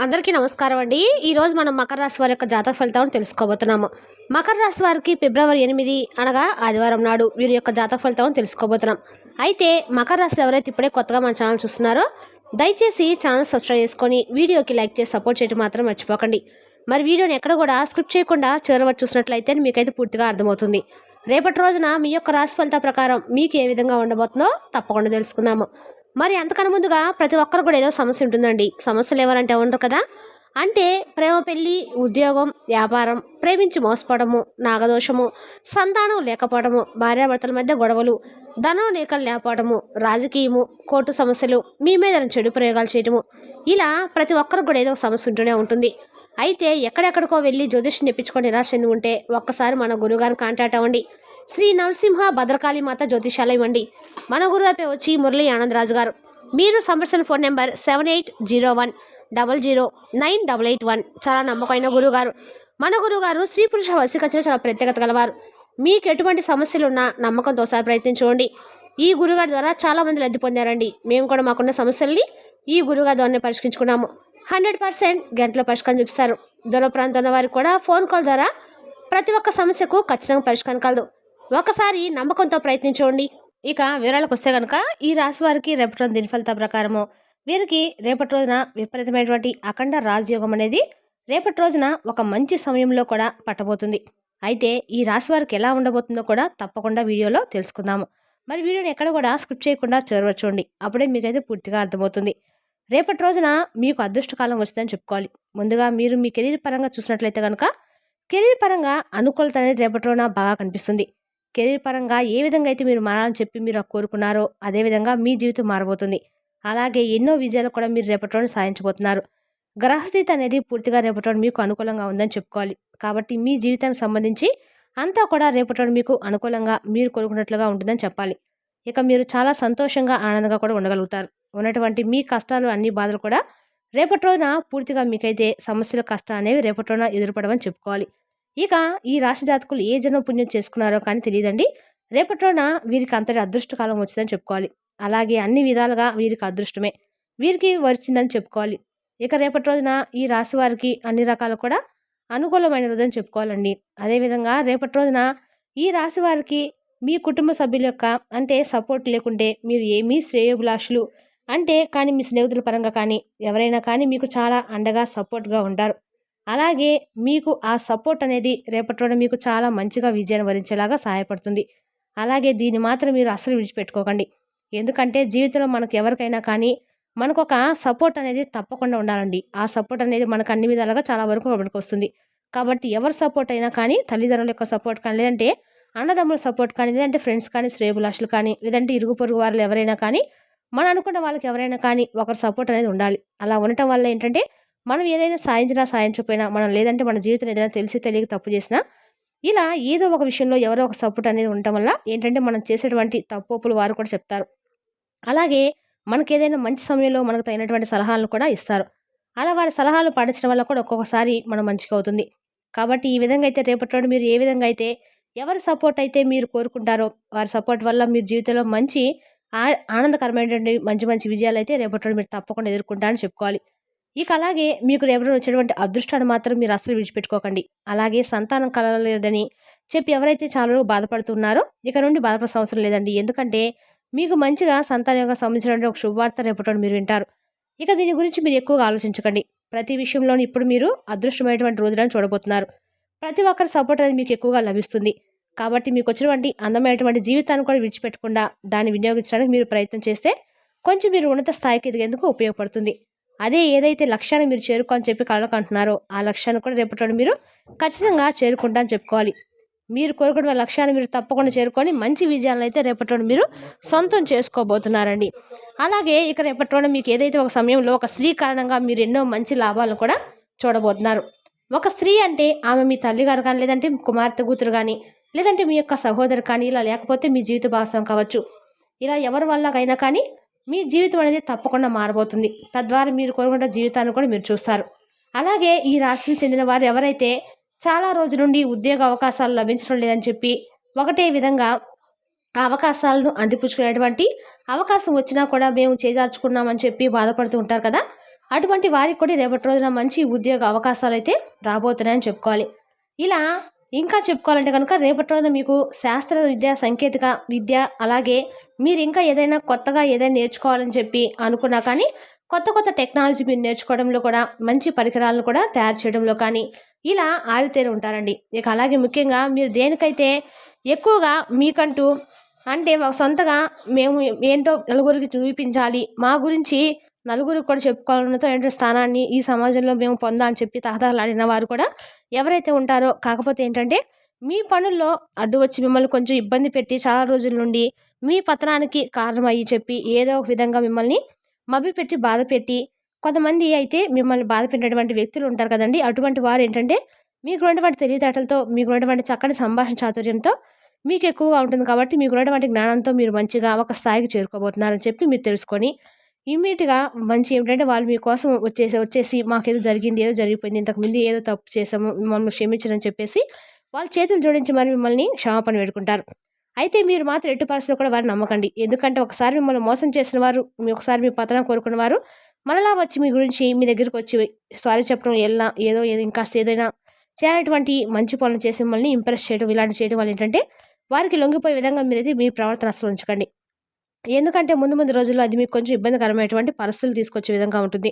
అందరికీ నమస్కారం అండి. ఈరోజు మనం మకర రాశి వారి యొక్క జాతక ఫలితాలను తెలుసుకోబోతున్నాము. మకర రాశి వారికి ఫిబ్రవరి 8 అనగా ఆదివారం నాడు వీరి యొక్క జాతక ఫలితాలను తెలుసుకోబోతున్నాం. అయితే మకర రాశి ఎవరైతే ఇప్పుడే కొత్తగా మన ఛానల్ చూస్తున్నారో దయచేసి ఛానల్ సబ్స్క్రైబ్ చేసుకొని వీడియోకి లైక్ చేసి సపోర్ట్ చేయడం మాత్రం మర్చిపోకండి. మరి వీడియోని ఎక్కడ కూడా స్క్రిప్ట్ చేయకుండా చివరి వరకు చూసినట్లయితే మీకైతే పూర్తిగా అర్థమవుతుంది. రేపటి రోజున మీ యొక్క రాశి ఫలిత ప్రకారం మీకు ఏ విధంగా ఉండబోతుందో తప్పకుండా తెలుసుకుందాము. మరి అంతకన్నా ముందుగా ప్రతి ఒక్కరు కూడా ఏదో సమస్య ఉంటుందండి. సమస్యలు ఎవరంటే ఉండరు కదా. అంటే ప్రేమ, పెళ్ళి, ఉద్యోగం, వ్యాపారం, ప్రేమించి మోసపోవడము, నాగదోషము, సంతానం లేకపోవడము, భార్యాభర్తల మధ్య గొడవలు, ధనం లేకలు లేకపోవడము, రాజకీయము, కోర్టు సమస్యలు, మీ మీద చెడు ప్రయోగాలు చేయటము, ఇలా ప్రతి ఒక్కరికి కూడా ఏదో సమస్య ఉంటూనే ఉంటుంది. అయితే ఎక్కడెక్కడికో వెళ్ళి జ్యోతిష్యం తెప్పించుకొని నిరాశ చెంది ఉంటే ఒక్కసారి మన గురువుగారిని కాంటాక్ట్ అవ్వండి. శ్రీ నరసింహ భద్రకాళి మాత జ్యోతిషాలయం అండి. మన గురువుపై వచ్చి మురళీ ఆనందరాజు గారు. మీరు సంప్రదించిన ఫోన్ నెంబర్ 7801009881. చాలా నమ్మకమైన గురువుగారు. మన గురువుగారు స్త్రీ పురుష వశీకరణలో చాలా ప్రత్యేకత గలవారు. మీకు ఎటువంటి సమస్యలు ఉన్నా నమ్మకంతో ఒకసారి ప్రయత్నించుకోండి. ఈ గురుగారి ద్వారా చాలా మంది లబ్ధి పొందారండి. మేము కూడా మాకున్న సమస్యల్ని ఈ గురుగారి ద్వారానే పరిష్కరించుకున్నాము. 100% గంటలో పరిష్కారం చూపిస్తారు. దూర ప్రాంతంలో వారికి కూడా ఫోన్ కాల్ ద్వారా ప్రతి ఒక్క సమస్యకు ఖచ్చితంగా పరిష్కారం కలదు. ఒకసారి నమ్మకంతో ప్రయత్నించండి. ఇక వివరాలకు వస్తే కనుక ఈ రాశి వారికి రేపటి రోజు దిన ఫలితాల ప్రకారము వీరికి రేపటి రోజున విపరీతమైనటువంటి అఖండ రాజయోగం అనేది రేపటి రోజున ఒక మంచి సమయంలో కూడా పట్టబోతుంది. అయితే ఈ రాశి వారికి ఎలా ఉండబోతుందో కూడా తప్పకుండా వీడియోలో తెలుసుకుందాము. మరి వీడియోని ఎక్కడ కూడా స్కిప్ చేయకుండా చేరవచ్చండి. అప్పుడే మీకైతే పూర్తిగా అర్థమవుతుంది. రేపటి రోజున మీకు అదృష్టకాలం వస్తుందని చెప్పుకోవాలి. ముందుగా మీరు మీ కెరీర్ పరంగా చూసినట్లయితే కనుక కెరీర్ పరంగా అనుకూలత అనేది రేపటి రోజున బాగా కనిపిస్తుంది. కెరీర్ పరంగా ఏ విధంగా అయితే మీరు మారాలని చెప్పి మీరు కోరుకున్నారో అదేవిధంగా మీ జీవితం మారబోతుంది. అలాగే ఎన్నో విజయాలు కూడా మీరు రేపటి రోజున సాధించబోతున్నారు. గ్రహస్థితి అనేది పూర్తిగా రేపటి రోజున మీకు అనుకూలంగా ఉందని చెప్పుకోవాలి. కాబట్టి మీ జీవితానికి సంబంధించి అంతా కూడా రేపటి రోజున మీకు అనుకూలంగా మీరు కోరుకున్నట్లుగా ఉంటుందని చెప్పాలి. ఇక మీరు చాలా సంతోషంగా ఆనందంగా కూడా ఉండగలుగుతారు. ఉన్నటువంటి మీ కష్టాలు అన్ని బాధలు కూడా రేపటి రోజున పూర్తిగా మీకైతే సమస్యల కష్టాలు అనేవి రేపటి రోజున ఎదురుపడమని చెప్పుకోవాలి. ఇక ఈ రాశి జాతకులు ఏ జన్మ పుణ్యం చేసుకున్నారో కానీ తెలియదండి. రేపటి రోజున వీరికి అంతటి అదృష్టకాలం వచ్చిందని చెప్పుకోవాలి. అలాగే అన్ని విధాలుగా వీరికి అదృష్టమే వీరికి వచ్చిందని చెప్పుకోవాలి. ఇక రేపటి రోజున ఈ రాశి వారికి అన్ని రకాలు కూడా అనుకూలమైన రోజని చెప్పుకోవాలండి. అదేవిధంగా రేపటి రోజున ఈ రాశి వారికి మీ కుటుంబ సభ్యుల యొక్క అంటే సపోర్ట్ లేకుంటే మీరు ఏమీ శ్రేయోభిలాషులు అంటే కానీ మీ స్నేహితుల పరంగా కానీ ఎవరైనా కానీ మీకు చాలా అండగా సపోర్ట్గా ఉంటారు. అలాగే మీకు ఆ సపోర్ట్ అనేది రేపటి రోజున మీకు చాలా మంచిగా విజయాన్ని వరించేలాగా సహాయపడుతుంది. అలాగే దీన్ని మాత్రం మీరు అస్సలు విడిచిపెట్టుకోకండి. ఎందుకంటే జీవితంలో మనకు ఎవరికైనా కానీ మనకు ఒక సపోర్ట్ అనేది తప్పకుండా ఉండాలండి. ఆ సపోర్ట్ అనేది మనకు అన్ని విధాలుగా చాలా వరకు మనకు వస్తుంది. కాబట్టి ఎవరి సపోర్ట్ అయినా కానీ తల్లిదండ్రుల యొక్క సపోర్ట్ కానీ లేదంటే అన్నదమ్ముల సపోర్ట్ కానీ లేదంటే ఫ్రెండ్స్ కానీ శ్రేయోభిలాషులు కానీ లేదంటే ఇరుగు పొరుగు వారు ఎవరైనా కానీ మనం అనుకున్న వాళ్ళకి ఎవరైనా కానీ ఒకరి సపోర్ట్ అనేది ఉండాలి. అలా ఉండటం వల్ల ఏంటంటే మనం ఏదైనా సాయించినా సాయించకపోయినా మనం లేదంటే మన జీవితం ఏదైనా తెలిసి తెలియక తప్పు చేసినా ఇలా ఏదో ఒక విషయంలో ఎవరో ఒక సపోర్ట్ అనేది ఉండటం వల్ల ఏంటంటే మనం చేసేటువంటి తప్పులు వారు కూడా చెప్తారు. అలాగే మనకి ఏదైనా మంచి సమయంలో మనకు తగినటువంటి సలహాలను కూడా ఇస్తారు. అలా వారి సలహాలు పాటించడం వల్ల కూడా ఒక్కొక్కసారి మనం మంచిగా అవుతుంది. కాబట్టి ఈ విధంగా అయితే రేపటి రోజు మీరు ఏ విధంగా అయితే ఎవరి సపోర్ట్ అయితే మీరు కోరుకుంటారో వారి సపోర్ట్ వల్ల మీరు జీవితంలో మంచి ఆనందకరమైనటువంటి మంచి మంచి విజయాలు అయితే రేపటి రోజు మీరు తప్పకుండా ఎదుర్కొంటారని చెప్పుకోవాలి. ఇక అలాగే మీకు రేపటి వచ్చేటువంటి అదృష్టాన్ని మాత్రం మీరు అస్సలు విడిచిపెట్టుకోకండి. అలాగే సంతానం కలగలేదని చెప్పి ఎవరైతే చాలా బాధపడుతున్నారో ఇక నుండి బాధపడాల్సిన అవసరం లేదండి. ఎందుకంటే మీకు మంచిగా సంతానంగా సంబంధించినటువంటి ఒక శుభవార్త రేపటి మీరు వింటారు. ఇక దీని గురించి మీరు ఎక్కువగా ఆలోచించకండి. ప్రతి విషయంలోనూ ఇప్పుడు మీరు అదృష్టమైనటువంటి రోజులను చూడబోతున్నారు. ప్రతి ఒక్కరి సపోర్ట్ అనేది మీకు ఎక్కువగా లభిస్తుంది. కాబట్టి మీకు వచ్చినటువంటి అందమైనటువంటి జీవితాన్ని కూడా విడిచిపెట్టకుండా దాన్ని వినియోగించడానికి మీరు ప్రయత్నం చేస్తే కొంచెం మీరు ఉన్నత స్థాయికి ఎదిగేందుకు ఉపయోగపడుతుంది. అదే ఏదైతే లక్ష్యాన్ని మీరు చేరుకోని చెప్పి కళ్ళకు అంటున్నారో ఆ లక్ష్యాన్ని కూడా రేపటి మీరు ఖచ్చితంగా చేరుకుంటా అని చెప్పుకోవాలి. మీరు కోరుకున్న లక్ష్యాన్ని మీరు తప్పకుండా చేరుకొని మంచి విజయాలను అయితే రేపటి మీరు సొంతం చేసుకోబోతున్నారండి. అలాగే ఇక రేపటి మీకు ఏదైతే ఒక సమయంలో ఒక స్త్రీ కారణంగా మీరు ఎన్నో మంచి లాభాలను కూడా చూడబోతున్నారు. ఒక స్త్రీ అంటే ఆమె మీ తల్లిగారు కానీ లేదంటే కుమార్తె కూతురు కానీ లేదంటే మీ యొక్క సహోదరు కానీ ఇలా లేకపోతే మీ జీవిత భాగస్వామి కావచ్చు. ఇలా ఎవరి వల్లకైనా కానీ మీ జీవితం అనేది తప్పకుండా మారబోతుంది. తద్వారా మీరు కోరుకున్న జీవితాన్ని కూడా మీరు చూస్తారు. అలాగే ఈ రాశికి చెందిన వారు ఎవరైతే చాలా రోజుల నుండి ఉద్యోగ అవకాశాలు లభించడం లేదని చెప్పి ఒకటే విధంగా ఆ అవకాశాలను అందిపుచ్చుకునేటువంటి అవకాశం వచ్చినా కూడా మేము చేజార్చుకున్నామని చెప్పి బాధపడుతూ ఉంటారు కదా. అటువంటి వారికి కూడా రేపటి రోజున మంచి ఉద్యోగ అవకాశాలు అయితే రాబోతున్నాయని చెప్పుకోవాలి. ఇలా ఇంకా చెప్పుకోవాలంటే కనుక రేపటి రోజున మీకు శాస్త్ర విద్య, సాంకేతిక విద్య, అలాగే మీరు ఇంకా ఏదైనా కొత్తగా ఏదైనా నేర్చుకోవాలని చెప్పి అనుకున్నా కానీ కొత్త కొత్త టెక్నాలజీ మీరు నేర్చుకోవడంలో కూడా మంచి పరికరాలను కూడా తయారు చేయడంలో కానీ ఇలా ఆరితేరి ఉంటారండి. ఇక అలాగే ముఖ్యంగా మీరు దేనికైతే ఎక్కువగా మీకంటూ అంటే సొంతగా మేము ఏంటో నలుగురికి చూపించాలి, మా గురించి నలుగురికి కూడా చెప్పుకోవాలన్నతో స్థానాన్ని ఈ సమాజంలో మేము పొందాలని చెప్పి తహతహలాడిన వారు కూడా ఎవరైతే ఉంటారో, కాకపోతే ఏంటంటే మీ పనుల్లో అడ్డు వచ్చి మిమ్మల్ని కొంచెం ఇబ్బంది పెట్టి చాలా రోజుల నుండి మీ పతనానికి కారణమయ్యి చెప్పి ఏదో ఒక విధంగా మిమ్మల్ని మభ్యపెట్టి బాధ పెట్టి కొంతమంది అయితే మిమ్మల్ని బాధ పెట్టినటువంటి వ్యక్తులు ఉంటారు కదండి. అటువంటి వారు ఏంటంటే మీకున్నటువంటి తెలివితేటలతో, మీకున్నటువంటి చక్కని సంభాషణ చాతుర్యంతో మీకు ఎక్కువగా ఉంటుంది కాబట్టి మీకున్నటువంటి జ్ఞానంతో మీరు మంచిగా ఒక స్థాయికి చేరుకోబోతున్నారని చెప్పి మీరు తెలుసుకొని ఇమ్మీడియట్గా మంచి ఏమిటంటే వాళ్ళు మీకోసం వచ్చేసి మాకేదో జరిగింది, ఏదో జరిగిపోయింది, ఇంతకుముందు ఏదో తప్పు చేసాము, మమ్మల్ని క్షమించని చెప్పేసి వాళ్ళ చేతులు జోడించి మరి మిమ్మల్ని క్షమాపణ పెట్టుకుంటారు. అయితే మీరు మాత్రం ఎట్టి పరిస్థితుల్లో కూడా వారిని నమ్మకండి. ఎందుకంటే ఒకసారి మిమ్మల్ని మోసం చేసిన వారు, ఒకసారి మీ పతనం కోరుకున్న వారు మరలా వచ్చి మీ గురించి మీ దగ్గరికి వచ్చి సారీ చెప్పడం, ఏదో ఇంకాస్త ఏదైనా చేయాలటువంటి మంచి పనులు చేసి మిమ్మల్ని ఇంప్రెస్ చేయడం, ఇలాంటి చేయడం వల్ల ఏంటంటే వారికి లొంగిపోయే విధంగా మీరైతే మీ ప్రవర్తన అసలు ఉంచకండి. ఎందుకంటే ముందు ముందు రోజుల్లో అది మీకు కొంచెం ఇబ్బందికరమైనటువంటి పరిస్థితులు తీసుకొచ్చే విధంగా ఉంటుంది.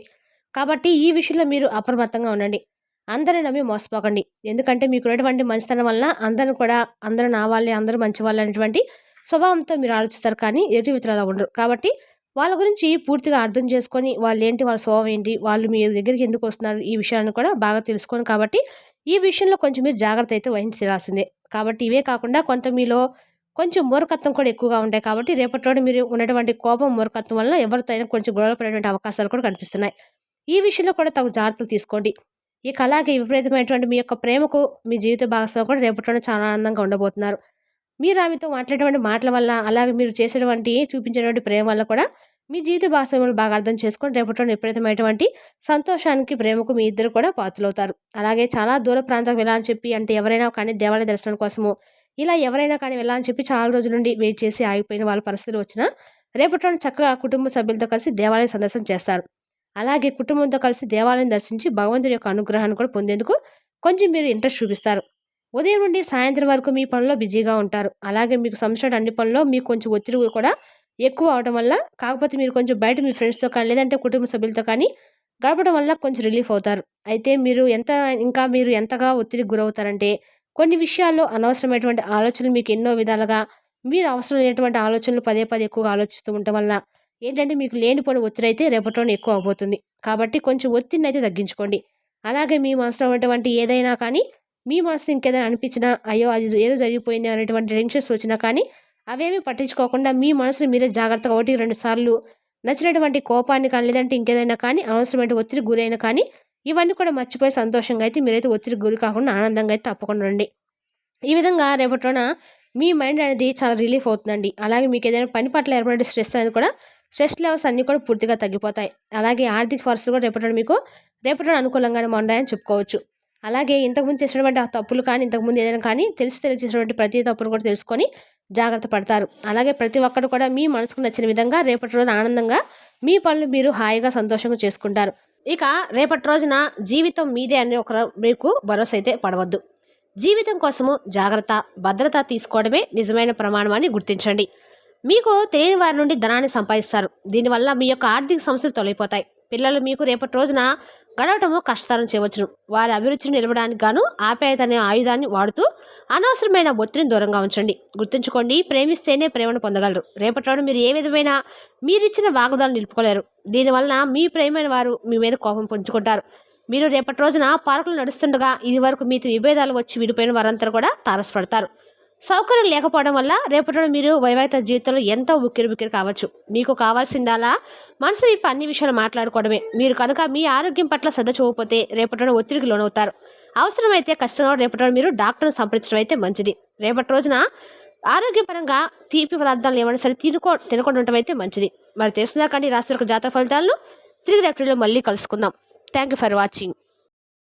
కాబట్టి ఈ విషయంలో మీరు అప్రమత్తంగా ఉండండి. అందరిని నమ్మి మోసపోకండి. ఎందుకంటే మీకున్నటువంటి మంచితనం వలన అందరూ నా వాళ్ళే, అందరూ మంచి వాళ్ళు అనేటువంటి స్వభావంతో మీరు ఆలోచిస్తారు, కానీ ఎటు ఇతరులు అలా ఉండరు. కాబట్టి వాళ్ళ గురించి పూర్తిగా అర్థం చేసుకొని వాళ్ళేంటి, వాళ్ళ స్వభావం ఏంటి, వాళ్ళు మీ దగ్గరికి ఎందుకు వస్తున్నారు, ఈ విషయాలను కూడా బాగా తెలుసుకోను. కాబట్టి ఈ విషయంలో కొంచెం మీరు జాగ్రత్త అయితే వహించి తీరాల్సిందే. కాబట్టి ఇవే కాకుండా మీలో కొంచెం మూర్ఖత్వం కూడా ఎక్కువగా ఉంటాయి. కాబట్టి రేపటి రోజు మీరు ఉన్నటువంటి కోపం, మూర్ఖత్వం వల్ల ఎవరితో అయినా కొంచెం గొడవ పడేటువంటి అవకాశాలు కూడా కనిపిస్తున్నాయి. ఈ విషయంలో కూడా తగు జాగ్రత్తలు తీసుకోండి. ఇక అలాగే విపరీతమైనటువంటి మీ యొక్క ప్రేమకు మీ జీవిత భాగస్వామి కూడా రేపటి రోజున చాలా ఆనందంగా ఉండబోతున్నారు. మీరు ఆమెతో మాట్లాడేటువంటి మాటల వల్ల, అలాగే మీరు చూపించేటువంటి ప్రేమ వల్ల కూడా మీ జీవిత భాగస్వాములు బాగా అర్థం చేసుకొని రేపటి రోజున విపరీతమైనటువంటి సంతోషానికి, ప్రేమకు మీ ఇద్దరు కూడా పాత్రలవుతారు. అలాగే చాలా దూర ప్రాంతాలకు వెళ్ళాలని చెప్పి, అంటే ఎవరైనా కానీ దేవాలయ దర్శనం కోసము ఇలా ఎవరైనా కానీ వెళ్ళాలని చెప్పి చాలా రోజుల నుండి వెయిట్ చేసి ఆగిపోయిన వాళ్ళ పరిస్థితులు వచ్చినా రేపటి రోజున చక్కగా కుటుంబ సభ్యులతో కలిసి దేవాలయ సందర్శన చేస్తారు. అలాగే కుటుంబంతో కలిసి దేవాలయం దర్శించి భగవంతుడి యొక్క అనుగ్రహాన్ని కూడా పొందేందుకు కొంచెం మీరు ఇంట్రెస్ట్ చూపిస్తారు. ఉదయం నుండి సాయంత్రం వరకు మీ పనిలో బిజీగా ఉంటారు. అలాగే మీకు సంవత్సరం అన్ని పనుల్లో మీకు కొంచెం ఒత్తిడి కూడా ఎక్కువ అవడం వల్ల, కాకపోతే మీరు కొంచెం బయట మీ ఫ్రెండ్స్తో కానీ లేదంటే కుటుంబ సభ్యులతో కానీ గడపడం వల్ల కొంచెం రిలీఫ్ అవుతారు. అయితే మీరు ఎంతగా ఒత్తిడికి గురవుతారంటే కొన్ని విషయాల్లో అనవసరమైనటువంటి ఆలోచనలు, మీకు ఎన్నో విధాలుగా మీరు అవసరం లేనటువంటి ఆలోచనలు పదే పదే ఎక్కువగా ఆలోచిస్తూ ఉండటం వల్ల ఏంటంటే మీకు లేనిపోని ఒత్తిడి అయితే రేపటిలోనే ఎక్కువ అవబోతుంది. కాబట్టి కొంచెం ఒత్తిడిని అయితే తగ్గించుకోండి. అలాగే మీ మనసులో ఉన్నటువంటి ఏదైనా కానీ, మీ మనసులో ఇంకేదైనా అనిపించినా, అయ్యో అది ఏదో జరిగిపోయింది అనేటువంటి టెన్షన్స్ వచ్చినా కానీ అవేమీ పట్టించుకోకుండా మీ మనసుని మీరే జాగ్రత్తగా 1-2 సార్లు నచ్చినటువంటి కోపాన్ని కానీ లేదంటే ఇంకేదైనా కానీ అనవసరమైన ఒత్తిడికి గురైనా కానీ ఇవన్నీ కూడా మర్చిపోయి సంతోషంగా అయితే మీరైతే ఒత్తిడికి గురి కాకుండా ఆనందంగా అయితే తప్పకుండా రండి. ఈ విధంగా రేపటిలోన మీ మైండ్ అనేది చాలా రిలీఫ్ అవుతుందండి. అలాగే మీకు ఏదైనా పని పట్ల ఏర్పడే స్ట్రెస్ అనేది కూడా, స్ట్రెస్ లెవెల్స్ అన్నీ కూడా పూర్తిగా తగ్గిపోతాయి. అలాగే ఆర్థిక పరిస్థితులు కూడా రేపటిలో అనుకూలంగానే ఉన్నాయని చెప్పుకోవచ్చు. అలాగే ఇంతకుముందు చేసినటువంటి ఆ తప్పులు కానీ, ఇంతకుముందు ఏదైనా కానీ తెలిసి చేసినటువంటి ప్రతి తప్పును కూడా తెలుసుకొని జాగ్రత్త పడతారు. అలాగే ప్రతి ఒక్కరు కూడా మీ మనసుకు నచ్చిన విధంగా రేపటి రోజున ఆనందంగా మీ పనులు మీరు హాయిగా సంతోషంగా చేసుకుంటారు. ఇక రేపటి రోజున జీవితం మీదే అనే మీకు భరోసా అయితే పడవద్దు. జీవితం కోసము జాగ్రత్త, భద్రత తీసుకోవడమే నిజమైన ప్రమాణం అని గుర్తించండి. మీకు తెలియని వారి నుండి ధనాన్ని సంపాదిస్తారు. దీనివల్ల మీ యొక్క ఆర్థిక సమస్యలు తొలగిపోతాయి. పిల్లలు మీకు రేపటి రోజున గడవటము కష్టతరం చేయవచ్చును. వారి అభిరుచిని నిలవడానికి గాను ఆప్యాయత అనే ఆయుధాన్ని వాడుతూ అనవసరమైన ఒత్తిడిని దూరంగా ఉంచండి. గుర్తుంచుకోండి, ప్రేమిస్తేనే ప్రేమను పొందగలరు. రేపటి రోజు మీరు ఏ విధమైన మీరిచ్చిన వాగ్దానం నిలుపుకోలేరు. దీనివల్ల మీ ప్రేమైన వారు మీ మీద కోపం పుంజుకుంటారు. మీరు రేపటి రోజున పార్కులు నడుస్తుండగా ఇది వరకు మీతో విభేదాలు వచ్చి విడిపోయిన వారంతా కూడా తారసపడతారు. సౌకర్యం లేకపోవడం వల్ల రేపటి మీరు వైవాహిక జీవితంలో ఎంతో ఉక్కిరి కావచ్చు. మీకు కావాల్సిందలా మనసు విప్పి అన్ని విషయాలు మాట్లాడుకోవడమే. మీరు కనుక మీ ఆరోగ్యం పట్ల శ్రద్ధ చూపకపోతే రేపటి ఒత్తిడికి లోనవుతారు. అవసరమైతే ఖచ్చితంగా రేపటి మీరు డాక్టర్ని సంప్రదించడం అయితే మంచిది. రేపటి రోజున ఆరోగ్యపరంగా తీపి పదార్థాలు ఏమైనా సరే తినకుండా ఉండటం అయితే మంచిది. మరి తెలుసుదా కానీ రాశి యొక్క జాతక ఫలితాలను తిరిగి రేపటిలో మళ్ళీ కలుసుకుందాం. Thank you for watching.